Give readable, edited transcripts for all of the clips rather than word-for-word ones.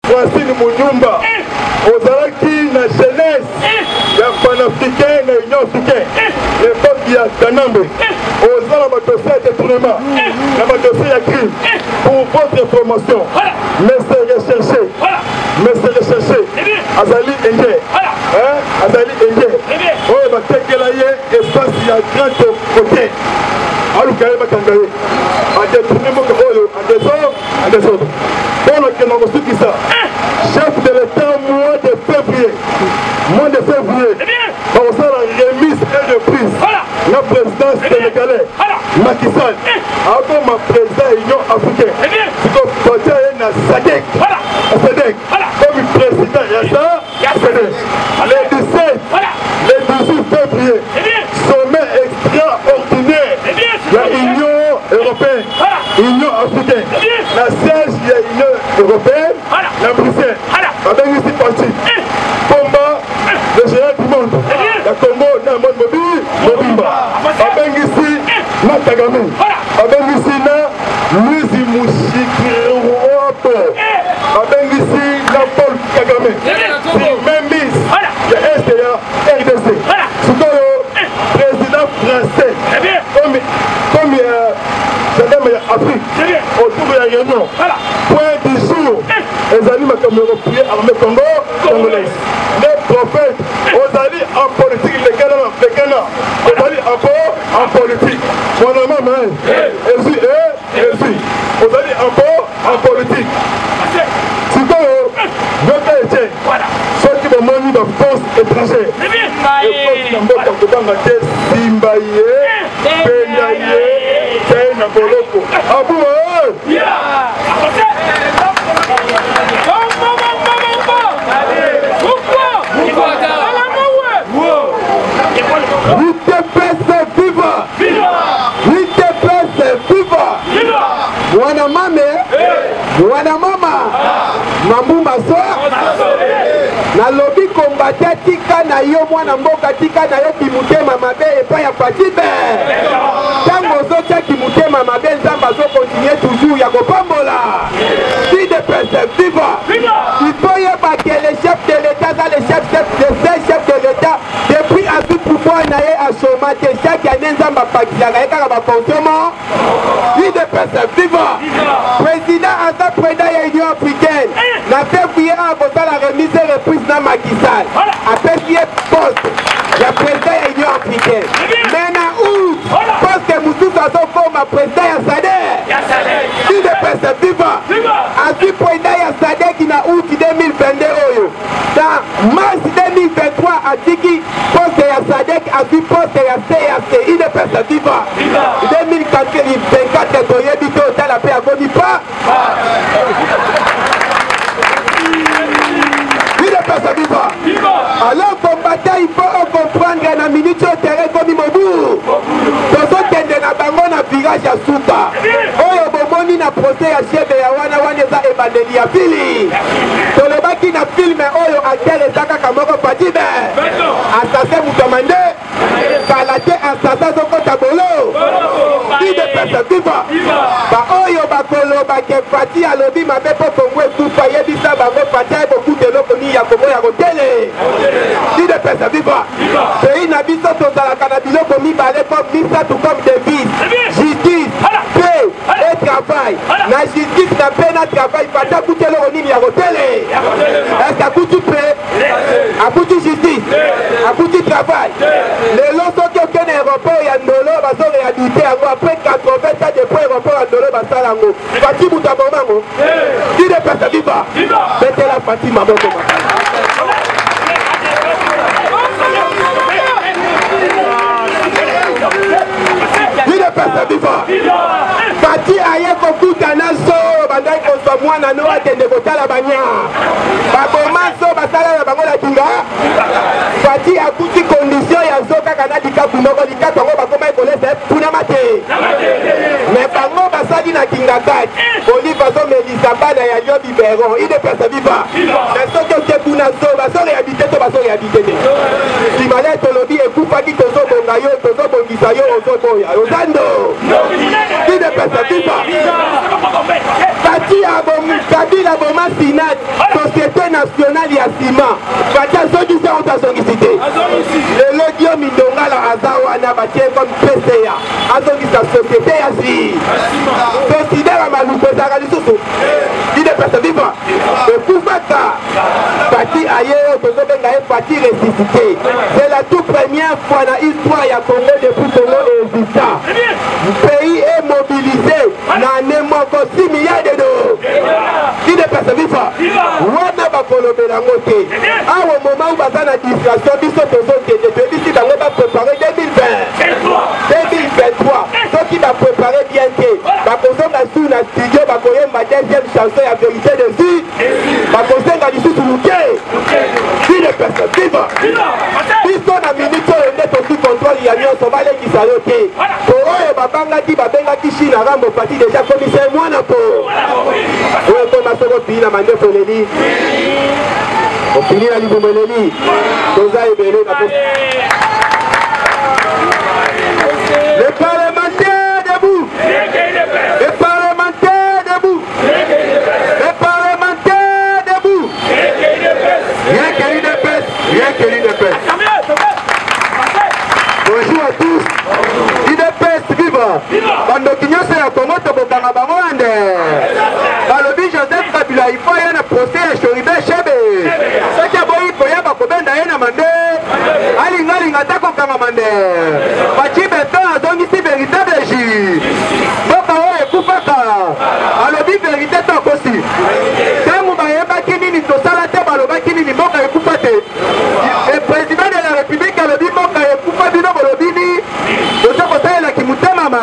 Francine Munyumba ozalaki na jeunesse ya panafricain na union africaine l'époque ya Kanambe ozala na dossier ya détournement na dossier ya crime pour votre promotion monsieur recherché azali enge azali enge oyo batekela ye espace ya grand côté aluka ye bakanga ye adétourné moko oyo en désordre mpona kenda kosukisa chef de l'état mois de février bakosala remise et reprise na président sénégalais Macky Sall akoma président union africaine siko batia ye na SADC comme président ya SADC le 17 le 18 février sommet extraordinaire ya union européenne union africaine la siège ya union européenne na Bruxelles babengisi parti combat le géant du monde ya Congo na monde mobimba babengisi na Kagame babengisi na Louis Mushikiropo babengisi na Paul Kagame premier ministre ya est ya RDC sikoyo président français comme gendarme ya Afrique autour ya réunion point du jour ezali makambo européen armée congolaise les prophètes ozali en politique les Ghana ozali en politique mon maman ezi ozali en politique sikoyo yoka ete soki bomoni ba force étrangère ekoti na mboka kobanga te simba ye penda ye kei na boloko abuo Wana mama Mambumba so na lobi kombata tika na yo mwana mboka tika na yo kimutema mabe epa ya patibe tango zotia kimutema mabe nzamba zo continuer toujours ya kopambola si de perspective il faut y avoir que les chefs de l'état dans les chefs de l'état depuis à tout pouvoir na ye à chômage chaque année nzamba pakisaka ekaka ba fonctionnement si de perspective président asa président ya union africaine na février a voté la remise et reprise na Macky Sall après qui est poste ya président ya union africaine mais na août poste mususu azokoma président ya SADC si de perspective asi président ya SADC na août 2022 oyo na mars 2023 atiki poste ya SADC asi poste ya CAC i de perspective 2024 toyebi to otala pe akomi pa alors combattant il faut comprendre na minute au terrain comme Mobu tozo tende na bango na virage ya suka oyo bomoni na procès ya chef ya wana eza ebandeli ya fili tolobaki na filme oyo acteur ezaka kamoko patibe assassin mutomande kalate assassin zokota bolo ide perspective ba oyo bakoloba ke Fati alobi mabe po Kongo etufa yebisa bango Fati beaucoup de loko ni ya Kongo ya kotele ide perspective pays na biso tozalaka na biloko mibale comme misatu comme devise justice paix et travail na justice na paix na travail Fati akuti eloko nini ya kotele est-ce akuti paix akuti justice akuti travail lelo soki okende aéroport ya Ndolo bazo réhabilité yango après 80 ans depuis aéroport ya Ndolo basala yango Fati muta bomango ide perspective betela Fati maboko Fati aye kokutana so bandai kozwa mwana no akende kotala banya baboma so basala na bango la kinga Fati akuti condition ya zo kaka na likapu moko likapu yango bakoma ekolesa puna mate me bango basali na kinga kati olive azomelisa bana ya yo biberon ide perceviva me soki oke kuna so baso réhabilité to baso réhabilité te simale tolobi ekufaki tozobonga yo tozobongisa yo ozoboya ozando Fati abom Kabila boma sinat to ya sima batia azongisi auto azongisi te lelo dio mindonga la aza wana batie comme PCA azongisa société ya si tosidera maluku ezalaka lisusu ide pesa viva ekufaka parti aye oyo tozobenga ye parti ressuscité. C'est la toute première fois dans l'histoire ya Congo depuis Congo exista pays est mobilisé na nemoko 6 milliards de dollars ide pesa viva wana bakolobela yango te awa moment où baza na distraction biso tozokende toyebisi bango bapréparé 2023 soki bapréparé bien te bakozonga su na studio bakoyemba deuxième chanson ya vérité de vie bakosenga lisusu luke ide pesa viva biso na minute oyo nde tosi contrôle ya nyonso balekisa yo te po oyo babengaki chine arambo pati déjà commissaire mwana po oyo koma soko opili na mandefu eleli opili na libumeleli toza ebele na le parlementaire debout le parlementaire debout le parlementaire debout rien que l'UDPS rien que l'UDPS. Bonjour à tous. UDPS viva. Bando kinyoso ya Congo tokokanga bango ande. Balobi Joseph Kabila ifo ya na procès ya Choribe Chebe. Soki aboyi koya bakobenda ye na mande. Alinga takokanga mande. Bachi beto azongisi véritable ji. Boka oyo ekufaka. Alobi vérité tokosi. Tangu bayebaki nini tosala te balobaki nini mboka ekufa te. Le président de la République alobi mboka ekufa bino bolobini. Oza kosalela kimutemama.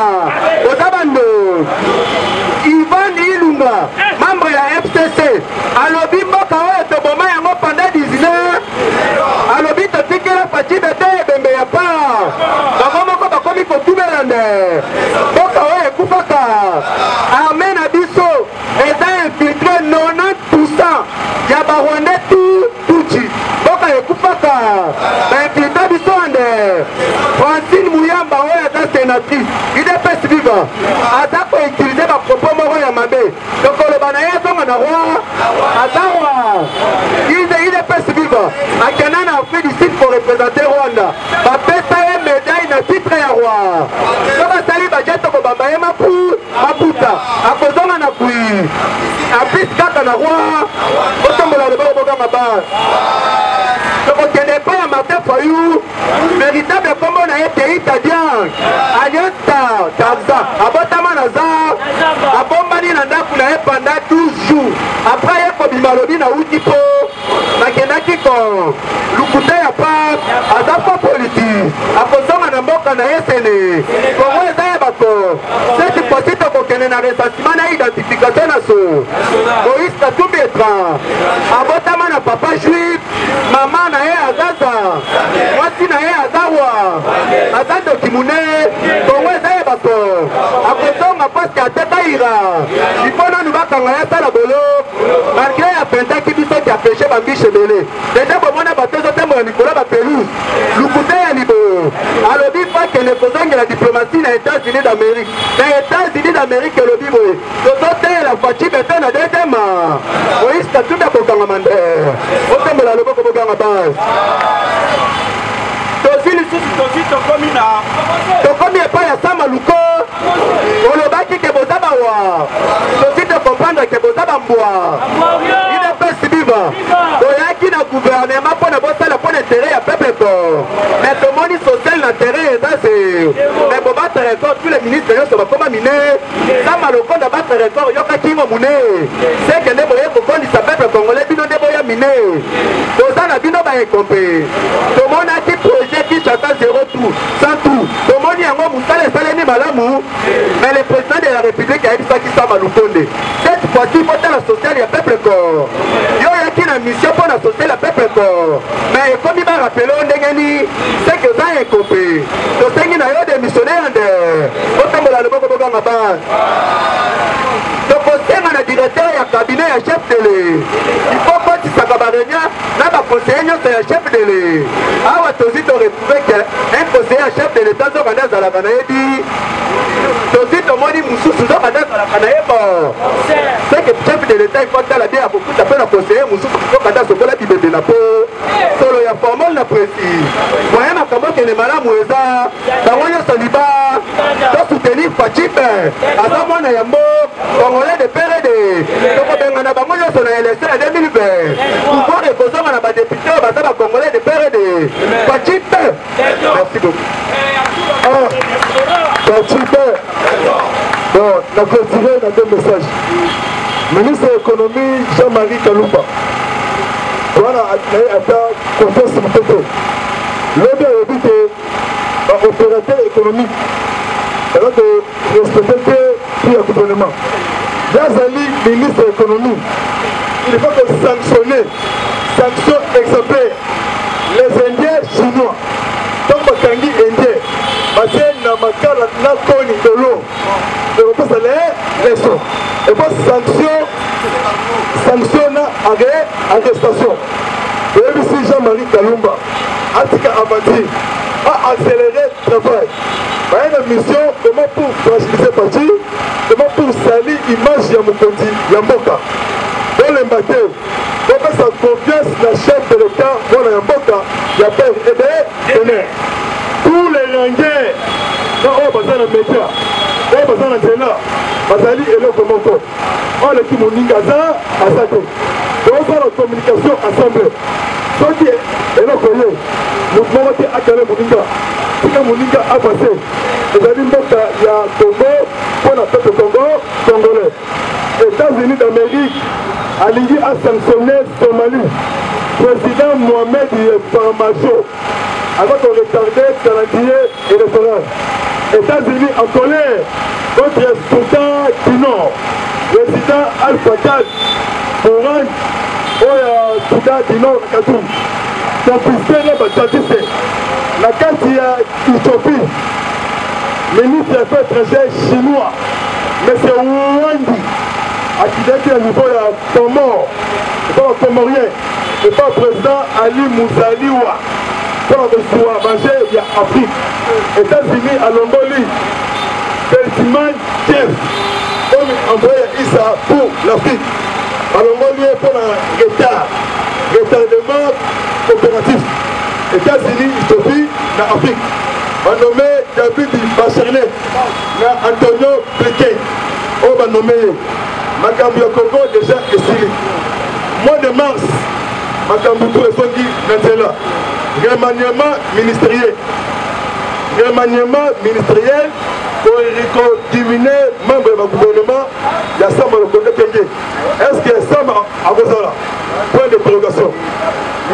Oza bando. Ivan Ilunga, membre ya FCC. Alobi mboka oyo toboma yango pendant 19 alobi totikela pachi bete ebembe ya pa. Bango moko bakomi kotumela nde. Mboka oyo ekufaka. Armée na biso eza infiltré 90% ya barwandais tuchi. Mboka ekufaka. Bainfiltre biso ande. Francine Mouyamba oyo eza sénatrice. UDPS viva. Aza koutilize bapropos moko ya mabe. Tokoloba na ye azonga na roi. Azawa. UDPS viva. Akena na Afrique du Sud pour représenter Rwanda. Bapesa ye médaille na titre ya roi. Soka sali bajet tokobamba ye maputa. Akozonga na kui. Apis kaka na roi. Otombola le boka maba. Tokokende pa ya Martin Fayou. Véritable combo na ye te italien. Alianza Taza. Abotama na za. Abombani na ndaku na ye pendant 12 jours. Après ye kobima lobi na utipo. Nakendaki ko lukuta ya pa azafa politique akozonga na mboka na esene kongo eza ya bako seti posi tokokende na recensement na identification na so Moïse Katumbi Etran abotama na papa juif mama na ye azaza mwasi na ye azawa azando kimune kongo eza ya bako akozonga paske atekaira ipona nubakanga ya sala bolo malgré apentaki biso ki apeshe bambiche bele dede bomona batezo tembo ya likolo bapelouse lukuta ya libo alobi fakende kozongela diplomatie na États-Unis d'Amérique na États-Unis d'Amérique elobi boye tozoteyela faci bete na dedema Moïse Katumbi akokanga mande otembola loboko boganga base tozi lisusu tozi tokomi epai ya Sama Luko olobaki ke boza bawa tozi tocomprendre ke boza bambwa UDPS viva toyaki na gouvernement mpona bosala mpona intérêt ya peuple ko mais tomoni social na terrain eza se mais bobata record tous les ministres nyonso bakoma mine Sama Lukonda bata record yokaki ngo mune seke nde boye kokondisa peuple congolais bino nde boya mine toza na bino baekompe tomonaki projet Kinshasa 0 tout sans tout tomoni yango mosala esalemi malamu mais le président de la République ayebisaki Sama Lukonde cette fois-ci fotala sociale ya peuple ko yo yaki na mission mpona sociale ya peuple ko mais ekomi barapele o ndenge nini seke oza ekompe tosengi na yo démissionnaire nde otambola loboko boganga base tokosenga na directeur ya cabinet ya chef tele ifo kotisaka barenia na baconseiller nyonso ya chef tele awa tozi toretrouve ke un conseiller ya chef de l'état nzokanda azalaka na ye di tozi tomoni mosusu nzokanda azalaka na ye bo seke chef de l'état ifo tala de akokuta mpe na conseiller mosusu nzokanda asokola bibebe précis moyen makambo kende malamu eza bango nyonso liba tosoutenir Fachipe aza mwana yambo congolais de PRD tokobengana bango nyonso na élection ya 2020 pouvoir ekozonga na badepute oyo baza bacongolais de PRD Fachipe. Merci beaucoup. Fachipe. Bon, on a clôturé dans deux messages. Ministre de l'économie Jean-Marie Kalumba. Voilà, à confiance sur le côté. L'homme a dit que l'opérateur économique, alors que respecter le gouvernement. Yazali, ministre de l'économie, il faut que sanctionner, sanction exemplaire, les Indiens chinois. Donc, Bakangi Indien, Mathieu Namakala, Nakoni de l'eau, et on peut les leçons. Et puis, sanction, arrestation. Et ici, Jean-Marie Kalumba, Atika Abadi, a accéléré le travail. Il y a une mission, comment pour fragiliser Pachi, comment pour salir l'image de Mokondi, Yamboka. Dans les bateaux, donc sa confiance dans le chef de l'État, dans Yamboka, il y a peur et des tous les Rangais, dans le média, dans le Sénat, Bazali et le Komoko. On a qui Moningaza à Sato. Donc on a la communication ensemble. Ce qui est le Koyo, nous devons être à Calais Moninga. Si Moninga a passé, il y a Congo, pour la peuple Congo, Congolais. États-Unis d'Amérique, Alingui a sanctionné Somalie. Président Mohamed Farmajo, avant qu'on retardait le calendrier électoral. États-Unis en colère contre le Soudan du Nord. Président Al-Fatah pour rendre au Soudan du Nord à Katoum. Donc, la carte il y a Éthiopie, ministre des Affaires étrangères chinois, M. Wandi, qui est au niveau de Comore, pas comorien, et pas président Ali Mouzaliwa, pour le manger, il y a Afrique. États-Unis à Longolie, Beltiman Jeff, comme envoyé Issa pour l'Afrique. À Longolie pour un retardement coopératif. États-Unis, Éthiopie, en Afrique. On a nommé David Bacharlet, Antonio Blinken. On va nommer Makambu Congo déjà estimé. Mois de mars, Makambu Touresongi Nantela. Remaniement ministériel. Remaniement ministériel pour diminuer membre du gouvernement. Il y a ça, le côté Kenge. Est-ce qu'il y a ça à Gozala? Point d'interrogation.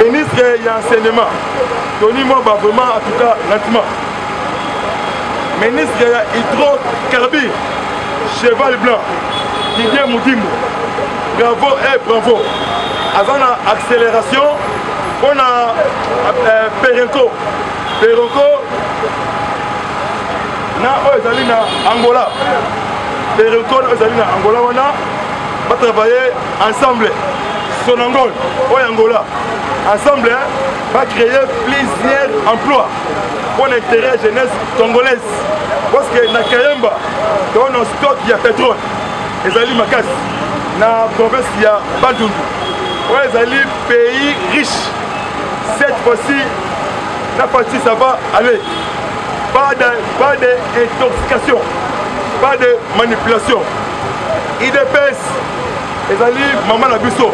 Ministre et enseignement. Donnez-moi vraiment, en tout cas, lentement. Ministre hydrocarbures, cheval blanc, Didier Moudimbo. Bravo et bravo. Avant l'accélération, on a Perenco. Perenco, na Angola. Perenco, Angola, on va travailler ensemble. Sonangol, Angola. Ensemble, va créer plusieurs emplois pour l'intérêt jeunesse congolaise. Parce que na Kayemba, dans nos stocks, il y a pétrole. Les alliés Makas, dans la province, il y a Bandundu. Les alliés pays riches. Cette fois-ci, la partie, ça va aller. Pas d'intoxication, pas de manipulation. IDPS, les alliés Maman Nabiso,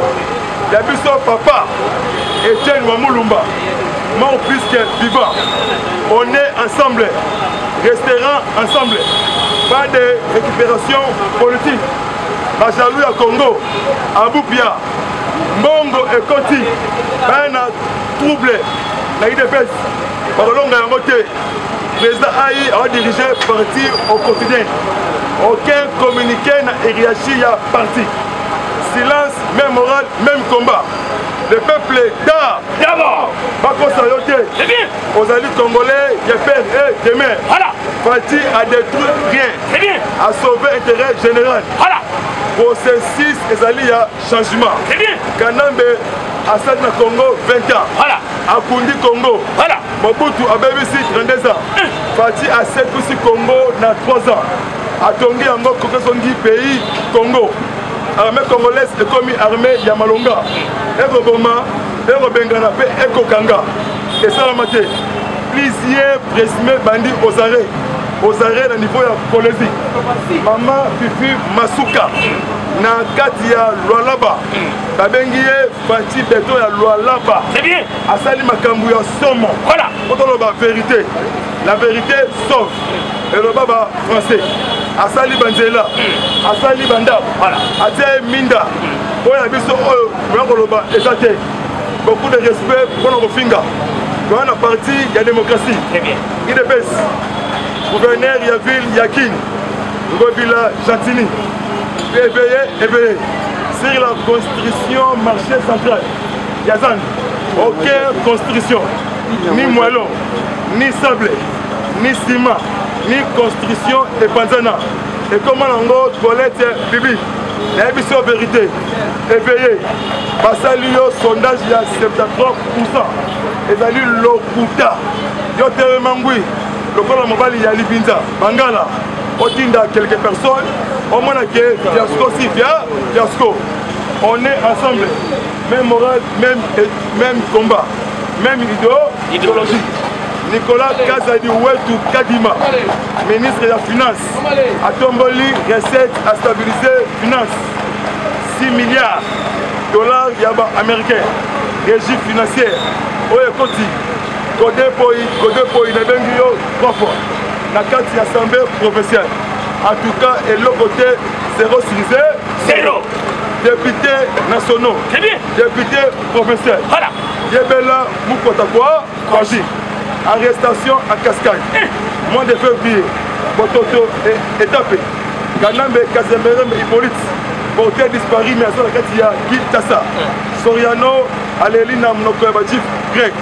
Nabiso Papa, Etienne Wamulumba, mort plus que vivant. On est ensemble, resterons ensemble. Pas de récupération politique. Majalou à Congo, à Boupia, Mbongo et Koti, un trouble, la IDPS, par le long de côté. Le président Aïe a dirigé le parti au quotidien. Aucun communiqué n'a hiérarchie à parti. Silence, même moral, même combat. Le peuple d'art, d'abord, pas qu'on s'arrête. C'est bien. Aux alliés congolais, il y a père et demain. Voilà. Parti a détruit rien. C'est bien. A sauvé l'intérêt général. Voilà. Processus, les alliés à changement. C'est bien. Kanambe, Assad na Congo, 20 ans. Voilà. Akundi Congo. Voilà. Mobutu à BBC, 32 ans. Fati à Sekousi Congo, na 3 ans. A Tongi Ango, Kokosongi, pays, Congo. Armée congolaise est comme armée Yamalonga. Eko Boma, Eko Bengana, Eko Kanga. et ça la maté. Plusieurs présumés bandits aux arrêts au niveau de Colombie. Maman Fifi Masuka na kati ya Lualaba. Babengi Fati Beto ya Lualaba. C'est bien. Asali makambu ya somo. Voilà. Quand on a la vérité. La vérité sauve. Et le baba français. Asali Banzela. Asali Banda. Voilà. Atie Minda. Oya biso oyo Mangoloba ezate. Beaucoup de respect pour nos finga. Dans la partie, il y a démocratie. Très bien. Il est bête. Gouverneur, il y a ville, Yakin. Ngobila, Chantini. Éveillé. Sur la construction marché central. Yazan. Aucune construction. Ni moellon, ni sable, ni ciment, ni construction et panzana. Et comment on toilette bibi. La émission vérité. Éveillé. Basalio, sondage, il y a 73%. ezali lokuta yo telemangui lokola mobali ya libinza bangala otinda quelques personnes au moins que fiasco si fiasco on est ensemble même morale même combat même idéologie. Nicolas Kazadi Ouetou Kadima ministre de la finance a tomboli recette à stabiliser finance 6 milliards dollars yaba américain régie financière. Oye Koti, Kodepoi, Nabengiyo, 3 fois. Na kati assemblée provinciale. En tout cas, et le côté 0 sur 0. Député nationaux. Très bien. Député provincial. Voilà. Yebela Moukotakwa, Kwaji. Arrestation à cascade. Moins de février. Bototo et tapé. Ganambe Kazemere Hippolyte. Porté disparu, mais à la Katia Kitasa. Soriano, Alelina Mnokoyabadjif, grec.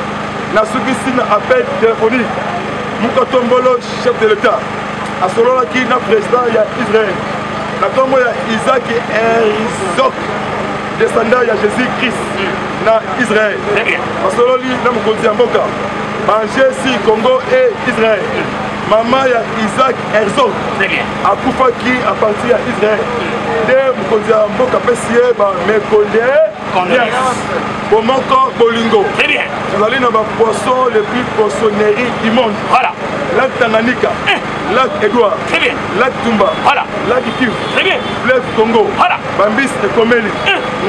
Nasubisi na appel téléphonique. Moukotombolo, chef de l'État. À Solona qui na président, il y a Israël. Na Tomo, il y a Isaac Herzog, descendant, il y a Jésus-Christ, na Israël. À Solona, il y a Moukondi Amboka. Manger si Congo et Israël. Maman, il y a Isaac Herzog. À Koufa qui appartient à Israël. De Moukondi Amboka, Pessier, Mekonde. Comment Bolingo. Très bien. Nous allons dans le poisson le plus poissonnerie du monde. Voilà. Lac Tanganyika. Lac Edouard. Très bien. Lac Tumba. Voilà. Lac Kivu. Très bien. Fleuve Congo. Voilà. Bambis et Komeli.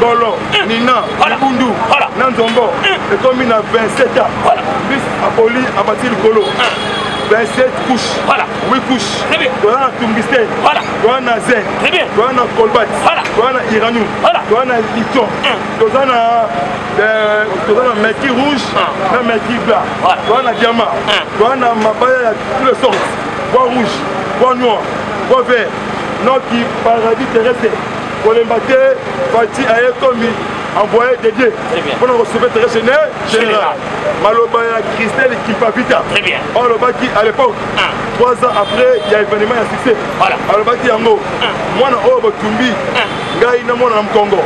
Ngolo. Nina. Voilà. Bundu. Voilà. Nanzombo. Et comme il a 27 ans. Voilà. Bis Apoli Abati Kolo. 27 couches. Voilà. 8 couches. Très bien. Toi, on a Tumbisten. Voilà. Toi, on a Zen. Très bien. Toi, on a Kolbat. Voilà. Toi, on a Iranou. Voilà. Toi, on a Iton. Toi, on a Meki rouge. Toi, Meki blanc. Voilà. Toi, on a Diamant. Toi, on a Mabaya, toutes les sortes. Bois rouge, bois noir, bois vert. Notre paradis terrestre. Pour les mater, Fati a commis. Envoyé dédié pour nous recevoir très général. Malobaya Christelle qui Vita. Très bien. Malobaki à l'époque, 3 ans après, il y a événement à succès. Voilà. Malobaki Yango. Moi, na Obo Tumbi, Gaï Namon en Congo.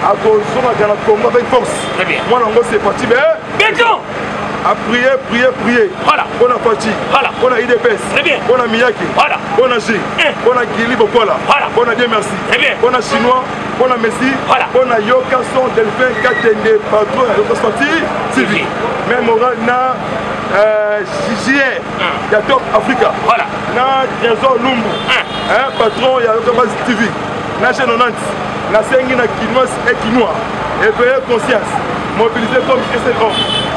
À cause de la Congo avec force. Très bien. Moi, c'est parti. Béton. À prier. Voilà. On a Fati. Voilà. On a IDPS. Très bien. On a Miyaki. Voilà. On a G. On a Gili Bokola. Voilà. On a Dieu merci. Très bien. On a Chinois. On a Messi. Voilà. On a Yokason, Delphin, Katende, Patron, et sorti TV. Même on a JR. Il y a Top Africa. Voilà. Na Trésor Lumbu. Patron, il y a Yokason TV. Na chaîne 90. Na Sengi, na Kinois et Kinois. Éveiller conscience. Mobiliser comme SLO.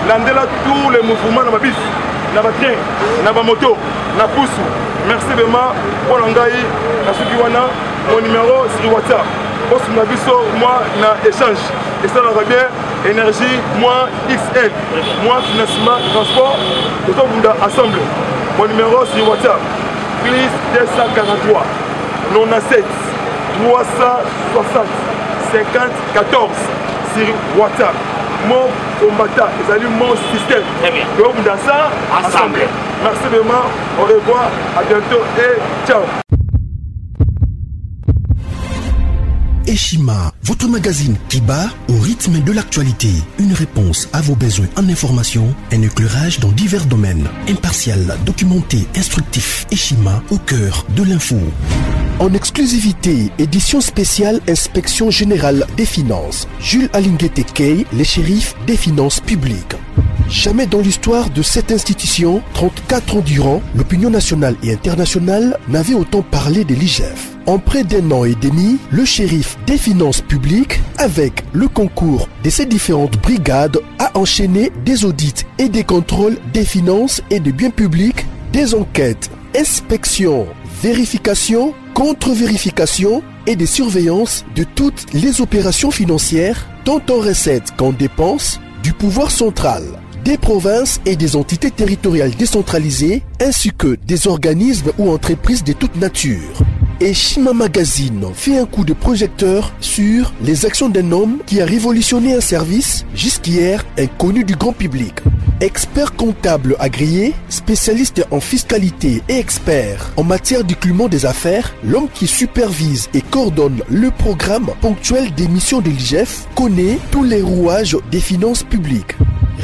Landela tous les mouvements dans ma bus. Na ba train, na ba moto, na poussou. Merci vraiment pour l'engaï, na Sukiwana, mon numéro sur WhatsApp. Pour ce nabiso, moi, na échange. Et ça va bien, énergie, moi, XL. Moi, financement, transport, tout le monde ensemble. Mon numéro sur WhatsApp, plus 243 97 360 50 14 sur WhatsApp. Mon combattant, ils allument mon système. Très bien. Donc dans ça, ensemble. Merci vraiment, au revoir, à bientôt et ciao. Eshima, votre magazine qui bat au rythme de l'actualité. Une réponse à vos besoins en information, un éclairage dans divers domaines. Impartial, documenté, instructif. Eshima, au cœur de l'info. En exclusivité, édition spéciale Inspection Générale des Finances. Jules Alinguete Kay, les shérifs des finances publiques. Jamais dans l'histoire de cette institution, 34 ans durant, l'opinion nationale et internationale n'avait autant parlé de l'IGF. En près d'un an et demi, le shérif des finances publiques, avec le concours de ses différentes brigades, a enchaîné des audits et des contrôles des finances et des biens publics, des enquêtes, inspections, vérifications, contre-vérifications et des surveillances de toutes les opérations financières, tant en recettes qu'en dépenses, du pouvoir central, des provinces et des entités territoriales décentralisées, ainsi que des organismes ou entreprises de toute nature. Et Shima Magazine fait un coup de projecteur sur les actions d'un homme qui a révolutionné un service jusqu'hier inconnu du grand public. Expert comptable agréé, spécialiste en fiscalité et expert en matière d'écoulement des affaires, l'homme qui supervise et coordonne le programme ponctuel des missions de l'IGF connaît tous les rouages des finances publiques.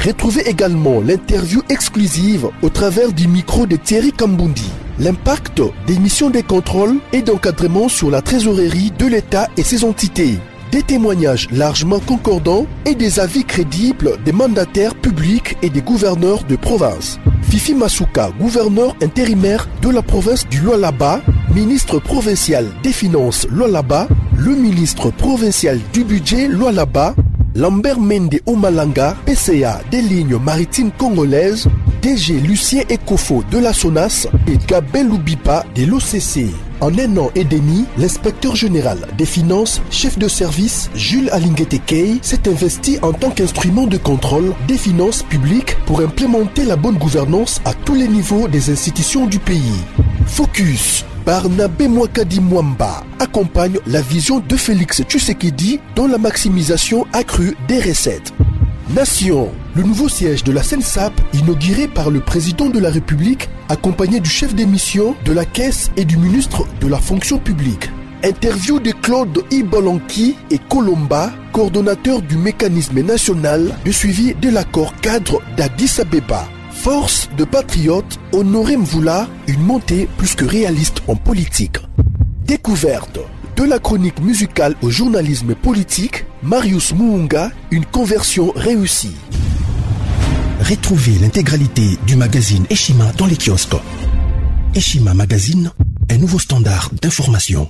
Retrouvez également l'interview exclusive au travers du micro de Thierry Kambundi. L'impact des missions de contrôle et d'encadrement sur la trésorerie de l'État et ses entités. Des témoignages largement concordants et des avis crédibles des mandataires publics et des gouverneurs de province. Fifi Masuka, gouverneur intérimaire de la province du Lualaba, ministre provincial des Finances Lualaba, le ministre provincial du budget Lualaba, Lambert Mende Omalanga, PCA des lignes maritimes congolaises, DG Lucien Ekofo de la SONAS et Gabin Loubipa de l'OCC. En un an et demi, l'inspecteur général des finances, chef de service Jules Alinguetekei s'est investi en tant qu'instrument de contrôle des finances publiques pour implémenter la bonne gouvernance à tous les niveaux des institutions du pays. Focus. Barnabé Mwakadi Mwamba accompagne la vision de Félix Tshisekedi dans la maximisation accrue des recettes. Nation, le nouveau siège de la SENSAP inauguré par le président de la République accompagné du chef des missions de la Caisse et du ministre de la Fonction publique. Interview de Claude Ibolanki et Colomba, coordonnateur du mécanisme national de suivi de l'accord cadre d'Addis Abeba. Force de patriotes, Honoré Mvula, une montée plus que réaliste en politique. Découverte. De la chronique musicale au journalisme politique, Marius Muunga, une conversion réussie. Retrouvez l'intégralité du magazine Eshima dans les kiosques. Eshima Magazine, un nouveau standard d'information.